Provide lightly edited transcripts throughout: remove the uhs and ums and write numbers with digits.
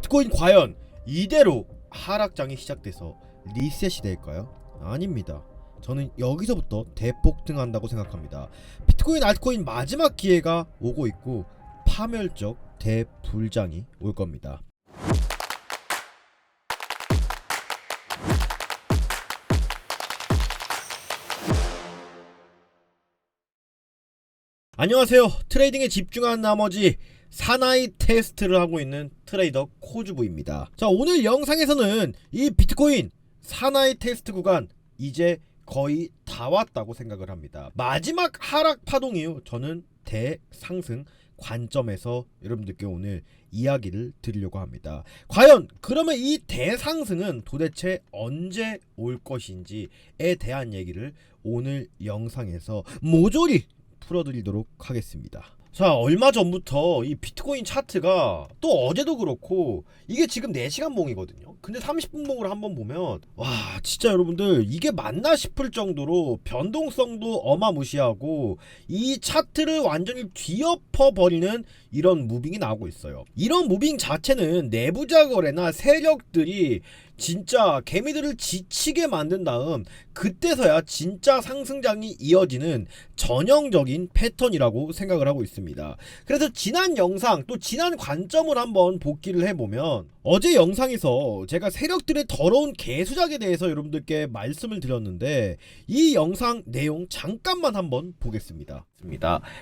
비트코인 과연 이대로 하락장이 시작돼서 리셋이 될까요? 아닙니다. 저는 여기서부터 대폭등한다고 생각합니다. 비트코인 알트코인 마지막 기회가 오고 있고 파멸적 대불장이 올 겁니다. 안녕하세요. 트레이딩에 집중한 나머지 사나이 테스트를 하고 있는 트레이더 코즈부입니다. 자, 오늘 영상에서는 이 비트코인 사나이 테스트 구간 이제 거의 다 왔다고 생각을 합니다. 마지막 하락 파동 이후 저는 대상승 관점에서 여러분들께 오늘 이야기를 드리려고 합니다. 과연 그러면 이 대상승은 도대체 언제 올 것인지에 대한 얘기를 오늘 영상에서 모조리 풀어드리도록 하겠습니다. 자, 얼마 전부터 이 비트코인 차트가 또 어제도 그렇고 이게 지금 4시간 봉이거든요. 근데 30분 봉을 한번 보면 와, 진짜 여러분들 이게 맞나 싶을 정도로 변동성도 어마무시하고 이 차트를 완전히 뒤엎어 버리는 이런 무빙이 나오고 있어요. 이런 무빙 자체는 내부자 거래나 세력들이 진짜 개미들을 지치게 만든 다음 그때서야 진짜 상승장이 이어지는 전형적인 패턴이라고 생각을 하고 있습니다. 그래서 지난 영상 또 지난 관점을 한번 복기를 해보면 어제 영상에서 제가 세력들의 더러운 개수작에 대해서 여러분들께 말씀을 드렸는데 이 영상 내용 잠깐만 한번 보겠습니다.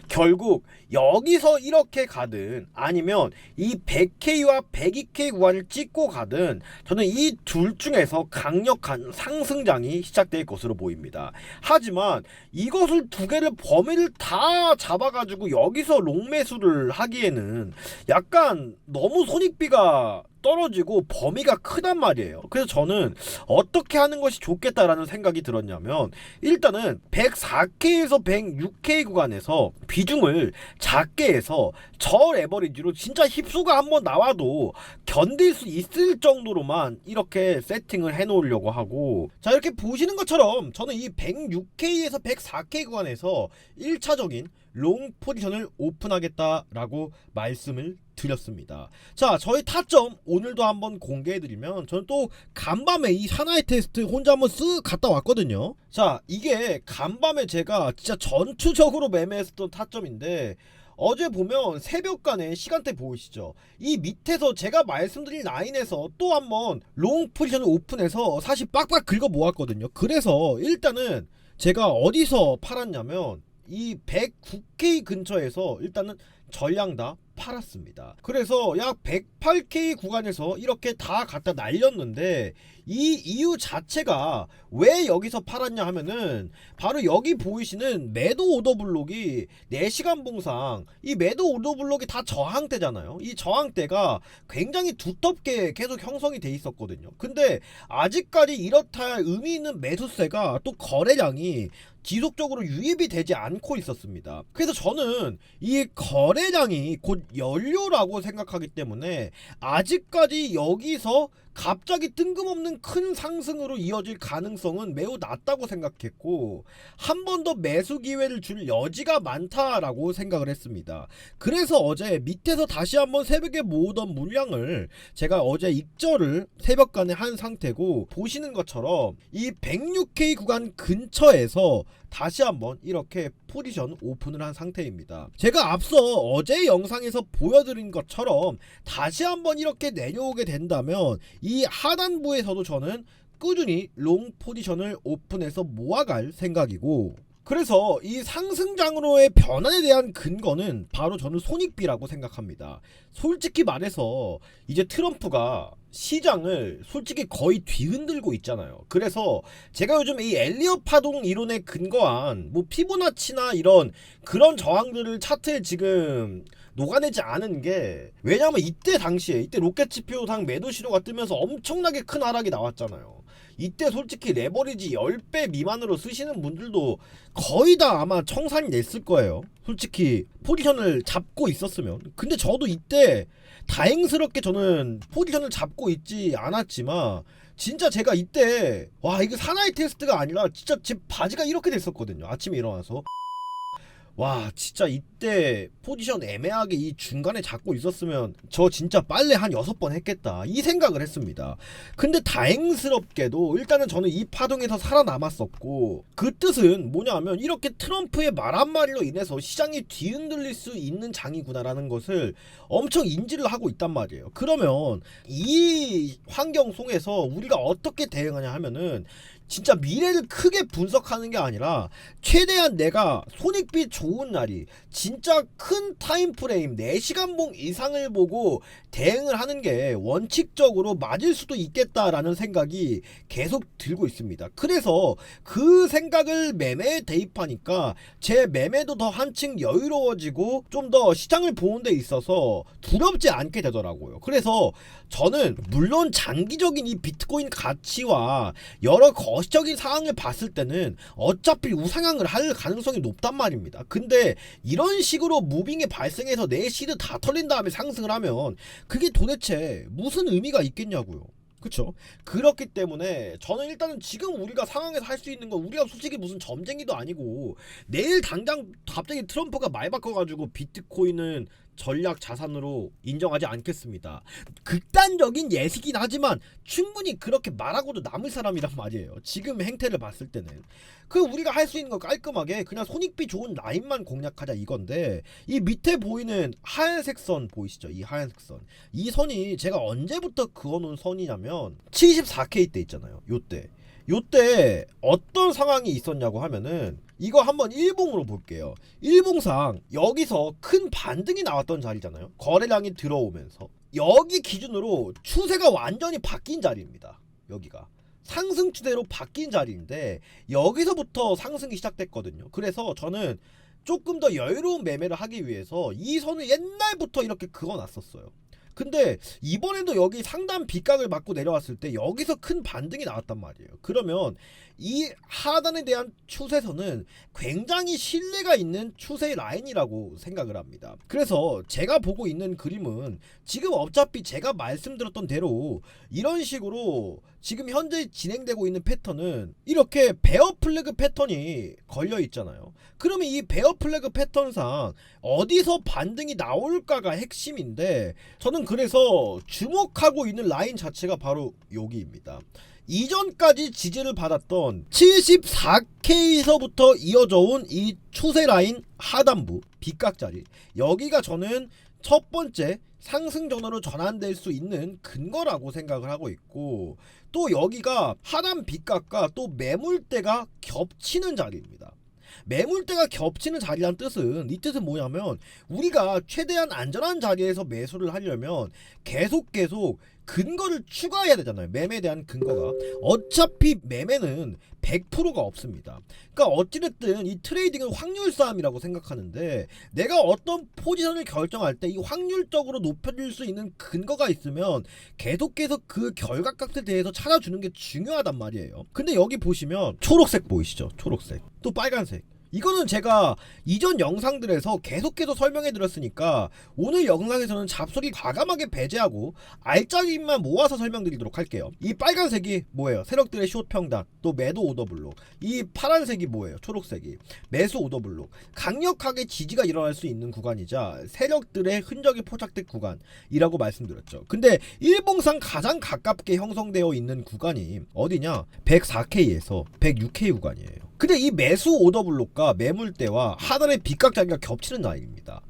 결국 여기서 이렇게 가든 아니면 이 100K와 102K 구간을 찍고 가든 저는 이 둘 중에서 강력한 상승장이 시작될 것으로 보입니다. 하지만 이것을 두 개를 범위를 다 잡아가지고 여기서 롱매수를 하기에는 약간 너무 손익비가 떨어지고 범위가 크단 말이에요. 그래서 저는 어떻게 하는 것이 좋겠다라는 생각이 들었냐면 일단은 104K에서 106K 구간에서 비중을 작게 해서 저 레버리지로 진짜 힙소가 한번 나와도 견딜 수 있을 정도로만 이렇게 세팅을 해 놓으려고 하고, 자, 이렇게 보시는 것처럼 저는 이 106K에서 104K 구간에서 1차적인 롱 포지션을 오픈하겠다라고 말씀을 드렸습니다. 자, 저희 타점 오늘도 한번 공개해드리면 저는 또 간밤에 이 사나이 테스트 혼자 한번 쓱 갔다 왔거든요. 자, 이게 간밤에 제가 진짜 전투적으로 매매했었던 타점인데 어제 보면 새벽간에 시간대 보이시죠? 이 밑에서 제가 말씀드린 라인에서 또 한번 롱 포지션을 오픈해서 사실 빡빡 긁어 모았거든요. 그래서 일단은 제가 어디서 팔았냐면 이 109K 근처에서 일단은 전량 다 팔았습니다. 그래서 약 108K 구간에서 이렇게 다 갖다 날렸는데 이 이유 자체가 왜 여기서 팔았냐 하면은 바로 여기 보이시는 매도 오더 블록이 4시간 봉상 이 매도 오더 블록이 다 저항대잖아요. 이 저항대가 굉장히 두텁게 계속 형성이 돼 있었거든요. 근데 아직까지 이렇다 할 의미 있는 매수세가 또 거래량이 지속적으로 유입이 되지 않고 있었습니다. 그래서 저는 이 거래량이 곧 연료라고 생각하기 때문에 아직까지 여기서 갑자기 뜬금없는 큰 상승으로 이어질 가능성은 매우 낮다고 생각했고 한 번 더 매수 기회를 줄 여지가 많다라고 생각을 했습니다. 그래서 어제 밑에서 다시 한번 새벽에 모으던 물량을 제가 어제 익절을 새벽간에 한 상태고, 보시는 것처럼 이 106K 구간 근처에서 다시 한번 이렇게 포지션 오픈을 한 상태입니다. 제가 앞서 어제 영상에서 보여드린 것처럼 다시 한번 이렇게 내려오게 된다면 이 하단부에서도 저는 꾸준히 롱 포지션을 오픈해서 모아갈 생각이고, 그래서 이 상승장으로의 변환에 대한 근거는 바로 저는 손익비라고 생각합니다. 솔직히 말해서 이제 트럼프가 시장을 솔직히 거의 뒤흔들고 있잖아요. 그래서 제가 요즘 이 엘리엇 파동 이론에 근거한 뭐 피보나치나 이런 그런 저항들을 차트에 지금 녹아내지 않은 게, 왜냐면 이때 당시에 이때 로켓 지표상 매도 신호가 뜨면서 엄청나게 큰 하락이 나왔잖아요. 이때 솔직히 레버리지 10배 미만으로 쓰시는 분들도 거의 다 아마 청산이 냈을 거예요. 솔직히 포지션을 잡고 있었으면. 근데 저도 이때 다행스럽게 저는 포지션을 잡고 있지 않았지만 진짜 제가 이때 와, 이거 사나이 테스트가 아니라 진짜 제 바지가 이렇게 됐었거든요. 아침에 일어나서 와 진짜 이때 포지션 애매하게 이 중간에 잡고 있었으면 저 진짜 빨래 한 6번 했겠다 이 생각을 했습니다. 근데 다행스럽게도 일단은 저는 이 파동에서 살아남았었고, 그 뜻은 뭐냐 하면 이렇게 트럼프의 말 한마디로 인해서 시장이 뒤흔들릴 수 있는 장이구나라는 것을 엄청 인지를 하고 있단 말이에요. 그러면 이 환경 속에서 우리가 어떻게 대응하냐 하면은 진짜 미래를 크게 분석하는 게 아니라 최대한 내가 손익비 좋은 날이 진짜 큰 타임프레임 4시간 봉 이상을 보고 대응을 하는 게 원칙적으로 맞을 수도 있겠다라는 생각이 계속 들고 있습니다. 그래서 그 생각을 매매에 대입하니까 제 매매도 더 한층 여유로워지고 좀 더 시장을 보는 데 있어서 두렵지 않게 되더라고요. 그래서 저는 물론 장기적인 이 비트코인 가치와 여러 거시적인 상황을 봤을 때는 어차피 우상향을 할 가능성이 높단 말입니다. 근데 이런 식으로 무빙이 발생해서 내 시드 다 털린 다음에 상승을 하면 그게 도대체 무슨 의미가 있겠냐고요. 그쵸? 그렇기 때문에 저는 일단은 지금 우리가 상황에서 할 수 있는 건, 우리가 솔직히 무슨 점쟁이도 아니고 내일 당장 갑자기 트럼프가 말 바꿔가지고 비트코인은 전략 자산으로 인정하지 않겠습니다. 극단적인 예시긴 하지만 충분히 그렇게 말하고도 남을 사람이란 말이에요. 지금 행태를 봤을 때는. 그 우리가 할 수 있는 거 깔끔하게 그냥 손익비 좋은 라인만 공략하자 이건데, 이 밑에 보이는 하얀색 선 보이시죠? 이 하얀색 선. 이 선이 제가 언제부터 그어놓은 선이냐면 74K 때 있잖아요. 요때 어떤 상황이 있었냐고 하면은 이거 한번 일봉으로 볼게요. 일봉상 여기서 큰 반등이 나왔던 자리잖아요. 거래량이 들어오면서 여기 기준으로 추세가 완전히 바뀐 자리입니다. 여기가 상승 추세로 바뀐 자리인데 여기서부터 상승이 시작됐거든요. 그래서 저는 조금 더 여유로운 매매를 하기 위해서 이 선을 옛날부터 이렇게 그어놨었어요. 근데 이번에도 여기 상단 빗각을 맞고 내려왔을 때 여기서 큰 반등이 나왔단 말이에요. 그러면 이 하단에 대한 추세선은 굉장히 신뢰가 있는 추세 라인이라고 생각을 합니다. 그래서 제가 보고 있는 그림은 지금 어차피 제가 말씀드렸던 대로 이런 식으로 지금 현재 진행되고 있는 패턴은 이렇게 베어 플래그 패턴이 걸려 있잖아요. 그러면 이 베어 플래그 패턴상 어디서 반등이 나올까가 핵심인데, 저는 그래서 주목하고 있는 라인 자체가 바로 여기입니다. 이전까지 지지를 받았던 74K에서부터 이어져 온 이 추세 라인 하단부 빗각자리, 여기가 저는 첫 번째 상승 전환으로 전환될 수 있는 근거라고 생각을 하고 있고, 또 여기가 하단 빗각과 또 매물대가 겹치는 자리입니다. 매물대가 겹치는 자리란 뜻은, 이 뜻은 뭐냐면 우리가 최대한 안전한 자리에서 매수를 하려면 계속 근거를 추가해야 되잖아요. 매매에 대한 근거가. 어차피 매매는 100%가 없습니다. 그러니까 어찌됐든 이 트레이딩은 확률 싸움이라고 생각하는데, 내가 어떤 포지션을 결정할 때 이 확률적으로 높여줄 수 있는 근거가 있으면 계속해서 그 결과값에 대해서 찾아주는 게 중요하단 말이에요. 근데 여기 보시면 초록색 보이시죠? 초록색. 또 빨간색. 이거는 제가 이전 영상들에서 계속해서 설명해 드렸으니까 오늘 영상에서는 잡소리 과감하게 배제하고 알짜기만 모아서 설명드리도록 할게요. 이 빨간색이 뭐예요? 세력들의 숏 평단, 또 매도 오더블록. 이 파란색이 뭐예요? 초록색이 매수 오더블록. 강력하게 지지가 일어날 수 있는 구간이자 세력들의 흔적이 포착된 구간이라고 말씀드렸죠. 근데 일봉상 가장 가깝게 형성되어 있는 구간이 어디냐? 104K에서 106K 구간이에요. 근데 이 매수 오더블록과 매물대와 하단의 빗각 자리가 겹치는 라인입니다.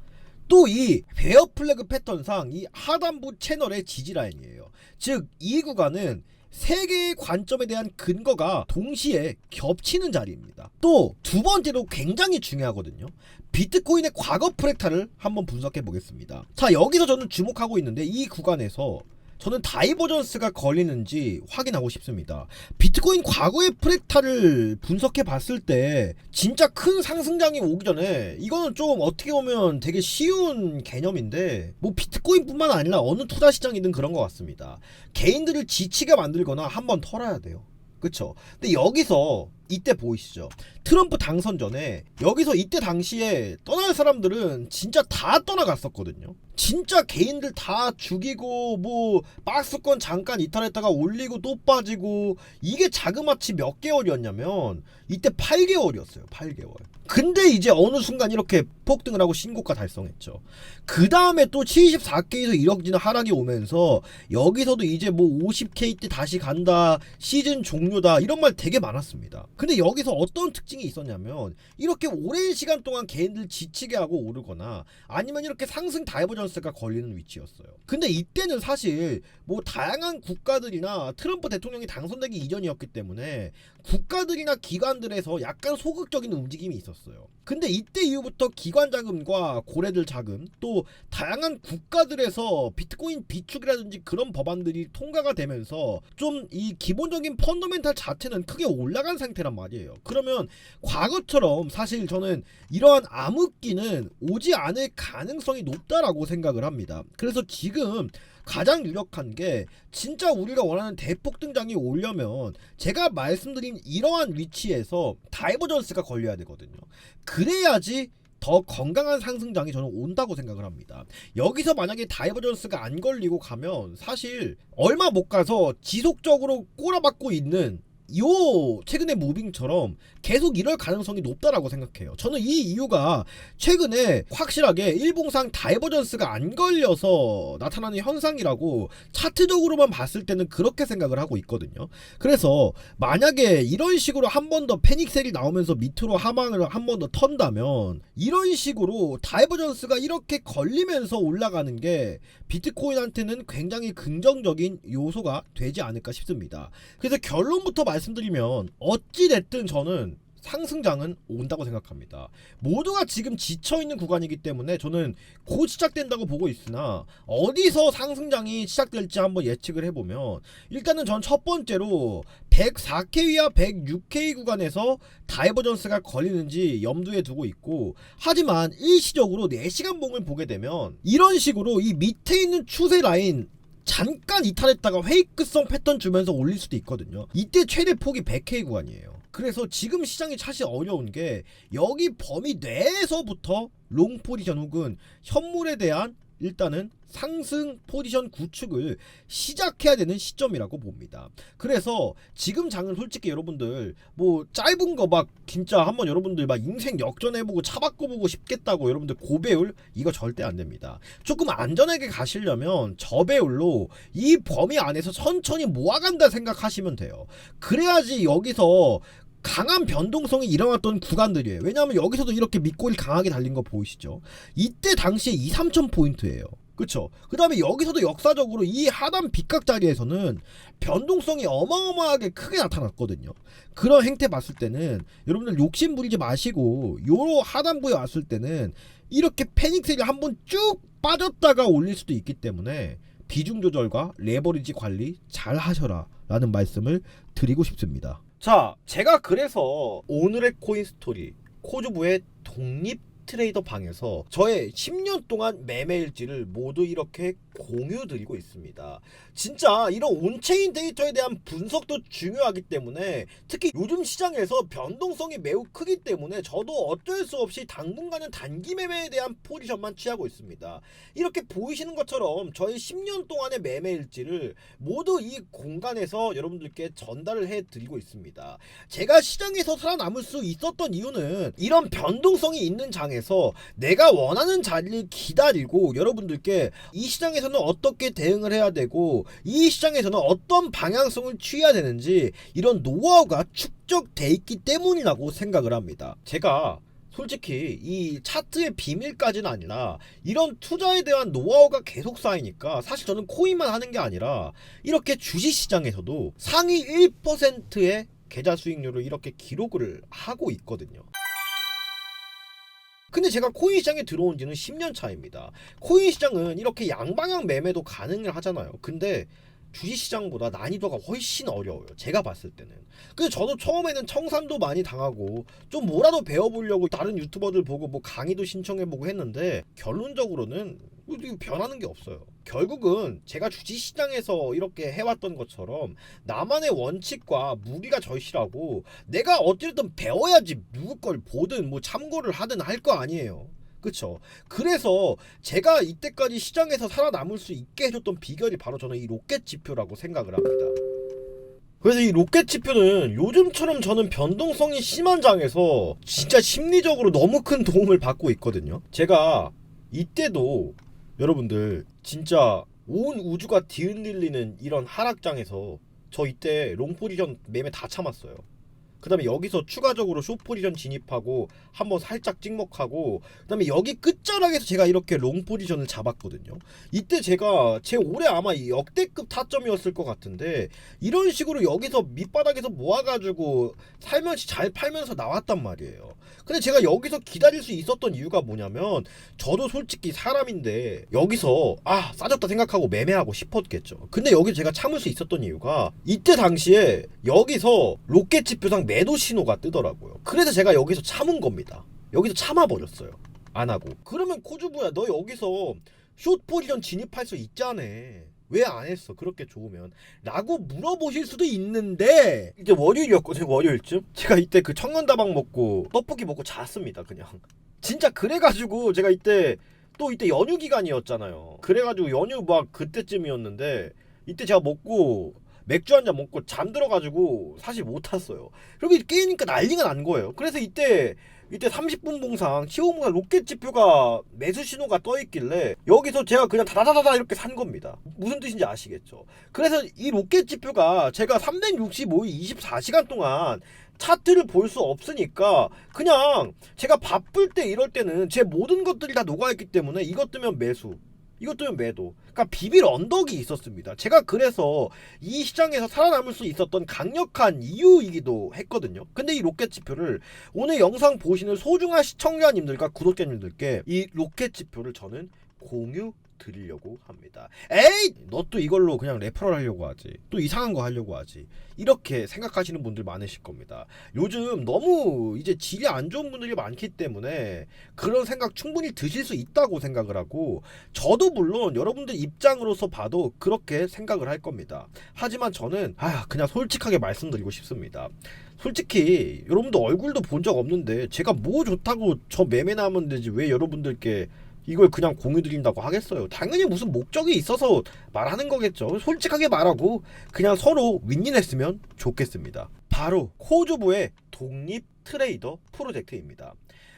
또 이 베어 플래그 패턴상 이 하단부 채널의 지지 라인이에요. 즉 이 구간은 세 개의 관점에 대한 근거가 동시에 겹치는 자리입니다. 또 두 번째로 굉장히 중요하거든요. 비트코인의 과거 프랙탈을 한번 분석해 보겠습니다. 자, 여기서 저는 주목하고 있는데 이 구간에서 저는 다이버전스가 걸리는지 확인하고 싶습니다. 비트코인 과거의 프랙탈을 분석해 봤을 때 진짜 큰 상승장이 오기 전에, 이거는 좀 어떻게 보면 되게 쉬운 개념인데 뭐 비트코인뿐만 아니라 어느 투자 시장이든 그런 것 같습니다. 개인들을 지치게 만들거나 한번 털어야 돼요. 그쵸? 근데 여기서 이때 보이시죠? 트럼프 당선 전에 여기서 이때 당시에 떠날 사람들은 진짜 다 떠나갔었거든요. 진짜 개인들 다 죽이고 뭐 박스권 잠깐 이탈했다가 올리고 또 빠지고, 이게 자그마치 몇 개월이었냐면 이때 8개월이었어요. 8개월. 근데 이제 어느 순간 이렇게 폭등을 하고 신고가 달성했죠. 그 다음에 또 74K에서 1억지나 하락이 오면서 여기서도 이제 뭐 50K 때 다시 간다, 시즌 종료다, 이런 말 되게 많았습니다. 근데 여기서 어떤 특징이 있었냐면 이렇게 오랜 시간 동안 개인들 지치게 하고 오르거나 아니면 이렇게 상승 다이버전스가 걸리는 위치였어요. 근데 이때는 사실 뭐 다양한 국가들이나 트럼프 대통령이 당선되기 이전이었기 때문에 국가들이나 기관들에서 약간 소극적인 움직임이 있었어요. 근데 이때 이후부터 기관 자금과 고래들 자금, 또 다양한 국가들에서 비트코인 비축이라든지 그런 법안들이 통과가 되면서 좀 이 기본적인 펀더멘탈 자체는 크게 올라간 상태란 말이에요. 그러면 과거처럼 사실 저는 이러한 암흑기는 오지 않을 가능성이 높다라고 생각을 합니다. 그래서 지금 가장 유력한 게, 진짜 우리가 원하는 대폭 등장이 오려면 제가 말씀드린 이러한 위치에서 다이버전스가 걸려야 되거든요. 그래야지 더 건강한 상승장이 저는 온다고 생각을 합니다. 여기서 만약에 다이버전스가 안 걸리고 가면 사실 얼마 못 가서 지속적으로 꼬라박고 있는 요 최근의 무빙처럼 계속 이럴 가능성이 높다라고 생각해요. 저는 이 이유가 최근에 확실하게 일봉상 다이버전스가 안 걸려서 나타나는 현상이라고 차트적으로만 봤을 때는 그렇게 생각을 하고 있거든요. 그래서 만약에 이런 식으로 한 번 더 패닉셀이 나오면서 밑으로 하방을 한 번 더 턴다면, 이런 식으로 다이버전스가 이렇게 걸리면서 올라가는 게 비트코인한테는 굉장히 긍정적인 요소가 되지 않을까 싶습니다. 그래서 결론부터 말씀드리면 어찌됐든 저는 상승장은 온다고 생각합니다. 모두가 지금 지쳐있는 구간이기 때문에 저는 곧 시작된다고 보고 있으나, 어디서 상승장이 시작될지 한번 예측을 해보면, 일단은 전 첫 번째로 104K와 106K 구간에서 다이버전스가 걸리는지 염두에 두고 있고, 하지만 일시적으로 4시간 봉을 보게 되면 이런 식으로 이 밑에 있는 추세 라인 잠깐 이탈했다가 페이크성 패턴 주면서 올릴 수도 있거든요. 이때 최대 폭이 100K 구간이에요. 그래서 지금 시장이 사실 어려운 게, 여기 범위 내에서부터 롱 포지션 혹은 현물에 대한 일단은 상승 포지션 구축을 시작해야 되는 시점이라고 봅니다. 그래서 지금 장은 솔직히 여러분들 뭐 짧은 거 막 진짜 한번 여러분들 막 인생 역전해보고 차 바꿔보고 싶겠다고 여러분들 고배율, 이거 절대 안 됩니다. 조금 안전하게 가시려면 저배율로 이 범위 안에서 천천히 모아간다 생각하시면 돼요. 그래야지 여기서 강한 변동성이 일어났던 구간들이에요. 왜냐하면 여기서도 이렇게 밑골이 강하게 달린 거 보이시죠? 이때 당시에 2-3천 포인트예요. 그쵸? 그 다음에 여기서도 역사적으로 이 하단 빗각 자리에서는 변동성이 어마어마하게 크게 나타났거든요. 그런 행태 봤을 때는 여러분들 욕심 부리지 마시고, 요 하단부에 왔을 때는 이렇게 패닉셀이 한번 쭉 빠졌다가 올릴 수도 있기 때문에 비중 조절과 레버리지 관리 잘 하셔라 라는 말씀을 드리고 싶습니다. 자, 제가 그래서 오늘의 코인 스토리 코주부의 독립 트레이더 방에서 저의 10년 동안 매매 일지를 모두 이렇게 공유 드리고 있습니다. 진짜 이런 온체인 데이터에 대한 분석도 중요하기 때문에, 특히 요즘 시장에서 변동성이 매우 크기 때문에 저도 어쩔 수 없이 당분간은 단기 매매에 대한 포지션만 취하고 있습니다. 이렇게 보이시는 것처럼 저의 10년 동안의 매매 일지를 모두 이 공간에서 여러분들께 전달을 해 드리고 있습니다. 제가 시장에서 살아남을 수 있었던 이유는 이런 변동성이 있는 장에서 내가 원하는 자리를 기다리고 여러분들께 이 시장에서는 어떻게 대응을 해야 되고 이 시장에서는 어떤 방향성을 취해야 되는지 이런 노하우가 축적돼 있기 때문이라고 생각을 합니다. 제가 솔직히 이 차트의 비밀까지는 아니라 이런 투자에 대한 노하우가 계속 쌓이니까, 사실 저는 코인만 하는 게 아니라 이렇게 주식시장에서도 상위 1%의 계좌 수익률을 이렇게 기록을 하고 있거든요. 근데 제가 코인 시장에 들어온 지는 10년 차입니다. 코인 시장은 이렇게 양방향 매매도 가능을 하잖아요. 근데 주식시장보다 난이도가 훨씬 어려워요. 제가 봤을 때는. 그래서 저도 처음에는 청산도 많이 당하고 좀 뭐라도 배워보려고 다른 유튜버들 보고 뭐 강의도 신청해보고 했는데, 결론적으로는 변하는 게 없어요. 결국은 제가 주식시장에서 이렇게 해왔던 것처럼 나만의 원칙과 무리가 절실하고 내가 어쨌든 배워야지 누구 걸 보든 뭐 참고를 하든 할 거 아니에요. 그쵸? 그래서 제가 이때까지 시장에서 살아남을 수 있게 해줬던 비결이 바로 저는 이 로켓 지표라고 생각을 합니다. 그래서 이 로켓 지표는 요즘처럼 저는 변동성이 심한 장에서 진짜 심리적으로 너무 큰 도움을 받고 있거든요. 제가 이때도 여러분들 진짜 온 우주가 뒤흔들리는 이런 하락장에서 저 이때 롱 포지션 매매 다 참았어요. 그 다음에 여기서 추가적으로 숏 포지션 진입하고 한번 살짝 찍먹하고 그 다음에 여기 끝자락에서 제가 이렇게 롱 포지션을 잡았거든요. 이때 제가 제 올해 아마 역대급 타점이었을 것 같은데 이런 식으로 여기서 밑바닥에서 모아가지고 살면서 잘 팔면서 나왔단 말이에요. 근데 제가 여기서 기다릴 수 있었던 이유가 뭐냐면 저도 솔직히 사람인데 여기서 싸졌다 생각하고 매매하고 싶었겠죠. 근데 여기 제가 참을 수 있었던 이유가 이때 당시에 여기서 로켓 지표상 매도 신호가 뜨더라고요. 그래서 제가 여기서 참은 겁니다. 여기서 참아버렸어요. 안 하고. 그러면 코주부야 너 여기서 숏 포지션 진입할 수 있잖아. 왜 안 했어? 그렇게 좋으면 라고 물어보실 수도 있는데 이제 월요일이었거든요. 월요일쯤 제가 이때 그 청년다방 먹고 떡볶이 먹고 잤습니다. 그냥 진짜 그래가지고 제가 이때 또 이때 연휴 기간이었잖아요. 그래가지고 연휴 막 그때쯤이었는데 이때 제가 먹고 맥주 한잔 먹고 잠들어가지고 사실 못 탔어요. 그리고 깨니까 난리가 난 거예요. 그래서 이때 30분 봉상 15분간 로켓 지표가 매수 신호가 떠있길래 여기서 제가 그냥 다다다다 이렇게 산 겁니다. 무슨 뜻인지 아시겠죠? 그래서 이 로켓 지표가 제가 365일 24시간 동안 차트를 볼 수 없으니까 그냥 제가 바쁠 때 이럴 때는 제 모든 것들이 다 녹아있기 때문에 이것 뜨면 매수 이것 뜨면 매도. 그러니까 비빌 언덕이 있었습니다. 제가 그래서 이 시장에서 살아남을 수 있었던 강력한 이유이기도 했거든요. 근데 이 로켓 지표를 오늘 영상 보시는 소중한 시청자님들과 구독자님들께 이 로켓 지표를 저는 공유 드리려고 합니다. 에이! 너 또 이걸로 그냥 레퍼럴 하려고 하지. 또 이상한 거 하려고 하지. 이렇게 생각하시는 분들 많으실 겁니다. 요즘 너무 이제 질이 안 좋은 분들이 많기 때문에 그런 생각 충분히 드실 수 있다고 생각을 하고 저도 물론 여러분들 입장으로서 봐도 그렇게 생각을 할 겁니다. 하지만 저는 그냥 솔직하게 말씀드리고 싶습니다. 솔직히 여러분들 얼굴도 본 적 없는데 제가 뭐 좋다고 저 매매나 하면 되지 왜 여러분들께 이걸 그냥 공유 드린다고 하겠어요. 당연히 무슨 목적이 있어서 말하는 거겠죠. 솔직하게 말하고 그냥 서로 윈윈했으면 좋겠습니다. 바로 코주부의 독립 트레이더 프로젝트입니다.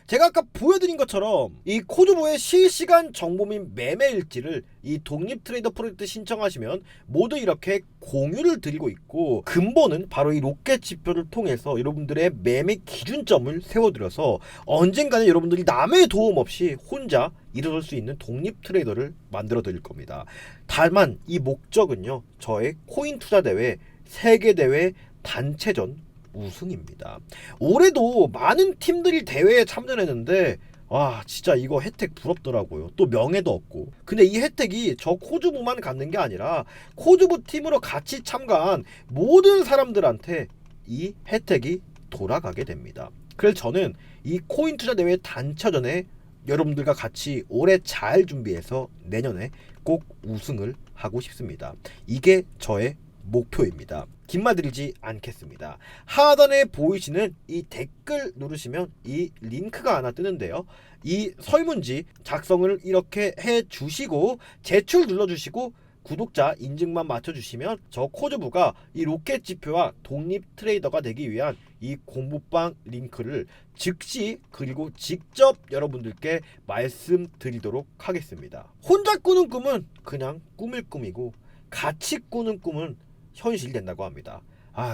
제가 아까 보여드린 것처럼 이 코주부의 실시간 정보 및 매매 일지를 이 독립 트레이더 프로젝트 신청하시면 모두 이렇게 공유를 드리고 있고 근본은 바로 이 로켓 지표를 통해서 여러분들의 매매 기준점을 세워드려서 언젠가는 여러분들이 남의 도움 없이 혼자 일어설 수 있는 독립 트레이더를 만들어 드릴 겁니다. 다만 이 목적은요 저의 코인 투자 대회 세계 대회 단체전 우승입니다. 올해도 많은 팀들이 대회에 참전했는데 와 진짜 이거 혜택 부럽더라고요. 또 명예도 없고. 근데 이 혜택이 저 코주부만 갖는 게 아니라 코주부 팀으로 같이 참가한 모든 사람들한테 이 혜택이 돌아가게 됩니다. 그래서 저는 이 코인 투자 대회 단체전에 여러분들과 같이 올해 잘 준비해서 내년에 꼭 우승을 하고 싶습니다. 이게 저의 목표입니다. 긴 말 드리지 않겠습니다. 하단에 보이시는 이 댓글 누르시면 이 링크가 하나 뜨는데요. 이 설문지 작성을 이렇게 해주시고 제출 눌러주시고 구독자 인증만 맞춰주시면 저 코주부가 이 로켓 지표와 독립 트레이더가 되기 위한 이 공부방 링크를 즉시 그리고 직접 여러분들께 말씀드리도록 하겠습니다. 혼자 꾸는 꿈은 그냥 꿈일 꿈이고 같이 꾸는 꿈은 현실이 된다고 합니다.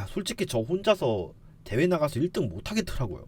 솔직히 저 혼자서 대회 나가서 1등 못하겠더라고요.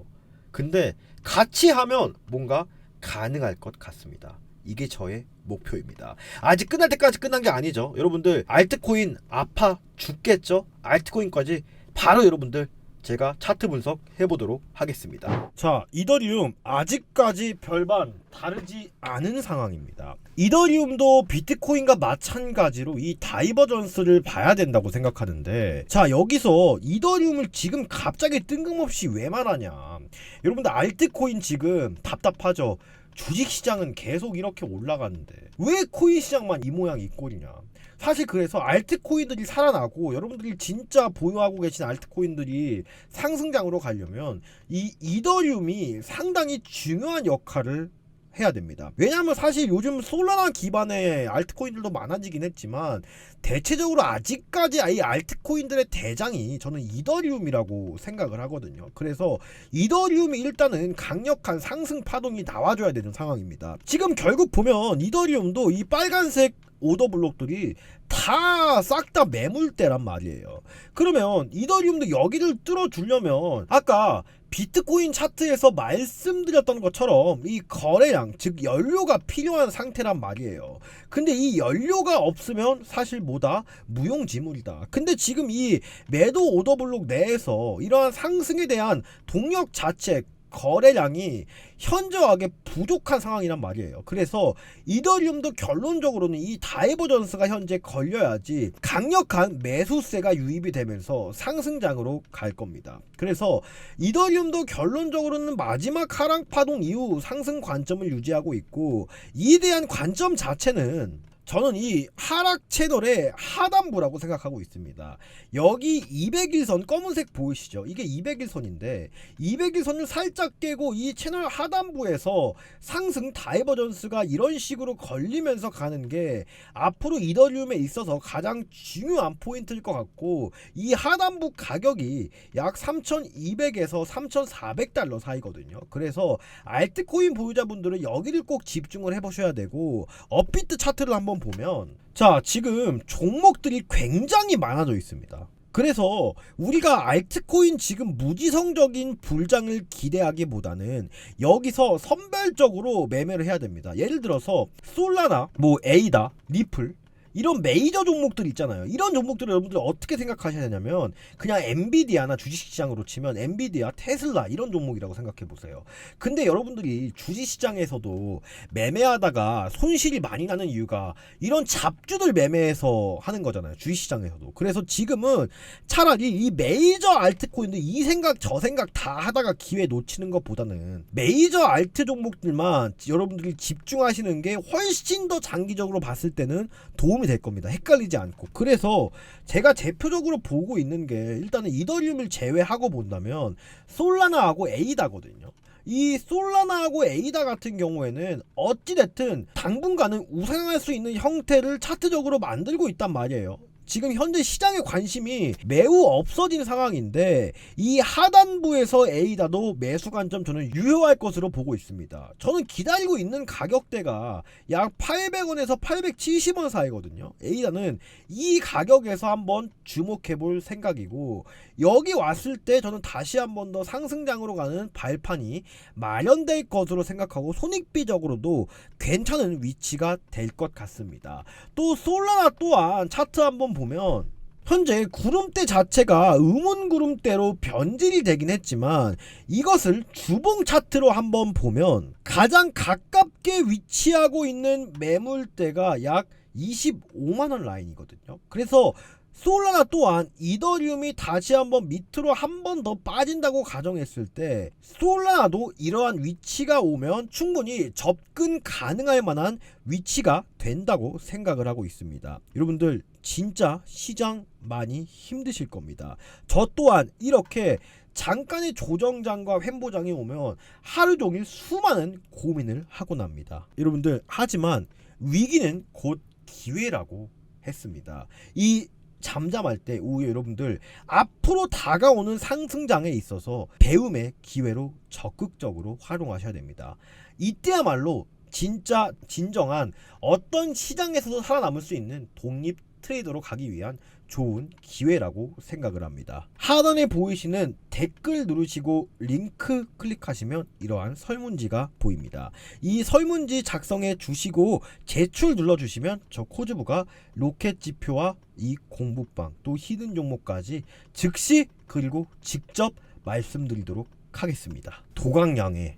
근데 같이 하면 뭔가 가능할 것 같습니다. 이게 저의 목표입니다. 아직 끝날 때까지 끝난 게 아니죠. 여러분들 알트코인 아파 죽겠죠? 알트코인까지 바로 여러분들 제가 차트 분석 해보도록 하겠습니다. 자, 이더리움 아직까지 별반 다르지 않은 상황입니다. 이더리움도 비트코인과 마찬가지로 이 다이버전스를 봐야 된다고 생각하는데 자 여기서 이더리움을 지금 갑자기 뜬금없이 왜 말하냐. 여러분들 알트코인 지금 답답하죠. 주식시장은 계속 이렇게 올라가는데 왜 코인 시장만 이 모양 이 꼴이냐. 사실 그래서 알트코인들이 살아나고 여러분들이 진짜 보유하고 계신 알트코인들이 상승장으로 가려면 이 이더리움이 상당히 중요한 역할을 해야 됩니다. 왜냐하면 사실 요즘 솔라나 기반의 알트코인들도 많아지긴 했지만 대체적으로 아직까지 이 알트코인들의 대장이 저는 이더리움이라고 생각을 하거든요. 그래서 이더리움이 일단은 강력한 상승 파동이 나와줘야 되는 상황입니다. 지금 결국 보면 이더리움도 이 빨간색 오더블록들이 다 싹 다 매물대란 말이에요. 그러면 이더리움도 여기를 뚫어주려면 아까 비트코인 차트에서 말씀드렸던 것처럼 이 거래량, 즉 연료가 필요한 상태란 말이에요. 근데 이 연료가 없으면 사실 뭐다? 무용지물이다. 근데 지금 이 매도 오더블록 내에서 이러한 상승에 대한 동력 자체, 거래량이 현저하게 부족한 상황이란 말이에요. 그래서 이더리움도 결론적으로는 이 다이버전스가 현재 걸려야지 강력한 매수세가 유입이 되면서 상승장으로 갈 겁니다. 그래서 이더리움도 결론적으로는 마지막 하락 파동 이후 상승 관점을 유지하고 있고, 이에 대한 관점 자체는 저는 이 하락 채널의 하단부라고 생각하고 있습니다. 여기 200일선 검은색 보이시죠? 이게 200일선인데 200일선을 살짝 깨고 이 채널 하단부에서 상승 다이버전스가 이런 식으로 걸리면서 가는 게 앞으로 이더리움에 있어서 가장 중요한 포인트일 것 같고, 이 하단부 가격이 약 3,200에서 3,400달러 사이거든요. 그래서 알트코인 보유자분들은 여기를 꼭 집중을 해보셔야 되고, 업비트 차트를 한번 보면 자, 지금 종목들이 굉장히 많아져 있습니다. 그래서 우리가 알트코인 지금 무지성적인 불장을 기대하기보다는 여기서 선별적으로 매매를 해야 됩니다. 예를 들어서 솔라나, 에이다, 리플 이런 메이저 종목들 있잖아요. 이런 종목들을 여러분들 어떻게 생각하셔야 되냐면 그냥 엔비디아나 주식시장으로 치면 엔비디아, 테슬라 이런 종목이라고 생각해보세요. 근데 여러분들이 주식시장에서도 매매하다가 손실이 많이 나는 이유가 이런 잡주들 매매해서 하는 거잖아요. 주식시장에서도. 그래서 지금은 차라리 이 메이저 알트코인들 이 생각 저 생각 다 하다가 기회 놓치는 것보다는 메이저 알트 종목들만 여러분들이 집중하시는 게 훨씬 더 장기적으로 봤을 때는 도움이 될 겁니다. 헷갈리지 않고. 그래서 제가 대표적으로 보고 있는 게 일단은 이더리움을 제외하고 본다면 솔라나하고 에이다거든요. 이 솔라나하고 에이다 같은 경우에는 어찌됐든 당분간은 우상할 수 있는 형태를 차트적으로 만들고 있단 말이에요. 지금 현재 시장의 관심이 매우 없어진 상황인데 이 하단부에서 에이다도 매수 관점 저는 유효할 것으로 보고 있습니다. 저는 기다리고 있는 가격대가 약 800원에서 870원 사이거든요. 에이다는 이 가격에서 한번 주목해 볼 생각이고, 여기 왔을 때 저는 다시 한번 더 상승장으로 가는 발판이 마련될 것으로 생각하고 손익비적으로도 괜찮은 위치가 될 것 같습니다. 또 솔라나 또한 차트 한번 보면 현재 구름대 자체가 음운 구름대로 변질이 되긴 했지만 이것을 주봉 차트로 한번 보면 가장 가깝게 위치하고 있는 매물대가 약 25만원 라인이거든요. 그래서 솔라나 또한 이더리움이 다시 한번 밑으로 한 번 더 빠진다고 가정했을 때 솔라나도 이러한 위치가 오면 충분히 접근 가능할 만한 위치가 된다고 생각을 하고 있습니다. 여러분들 진짜 시장 많이 힘드실 겁니다. 저 또한 이렇게 잠깐의 조정장과 횡보장이 오면 하루 종일 수많은 고민을 하곤 합니다. 여러분들 하지만 위기는 곧 기회라고 했습니다. 이 잠잠할 때 오히려 여러분들 앞으로 다가오는 상승장에 있어서 배움의 기회로 적극적으로 활용하셔야 됩니다. 이때야말로 진짜 진정한 어떤 시장에서도 살아남을 수 있는 독립 트레이더로 가기 위한 좋은 기회라고 생각을 합니다. 하단에 보이시는 댓글 누르시고 링크 클릭하시면 이러한 설문지가 보입니다. 이 설문지 작성해 주시고 제출 눌러주시면 저 코즈부가 로켓 지표와 이 공부방 또 히든 종목까지 즉시 그리고 직접 말씀드리도록 하겠습니다. 도강양의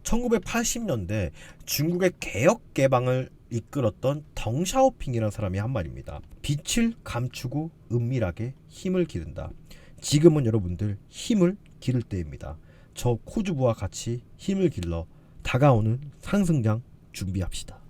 1980년대 중국의 개혁 개방을 이끌었던 덩샤오핑이라는 사람이 한 말입니다. 빛을 감추고 은밀하게 힘을 기른다. 지금은 여러분들 힘을 기를 때입니다. 저 코즈부와 같이 힘을 길러 다가오는 상승장 준비합시다.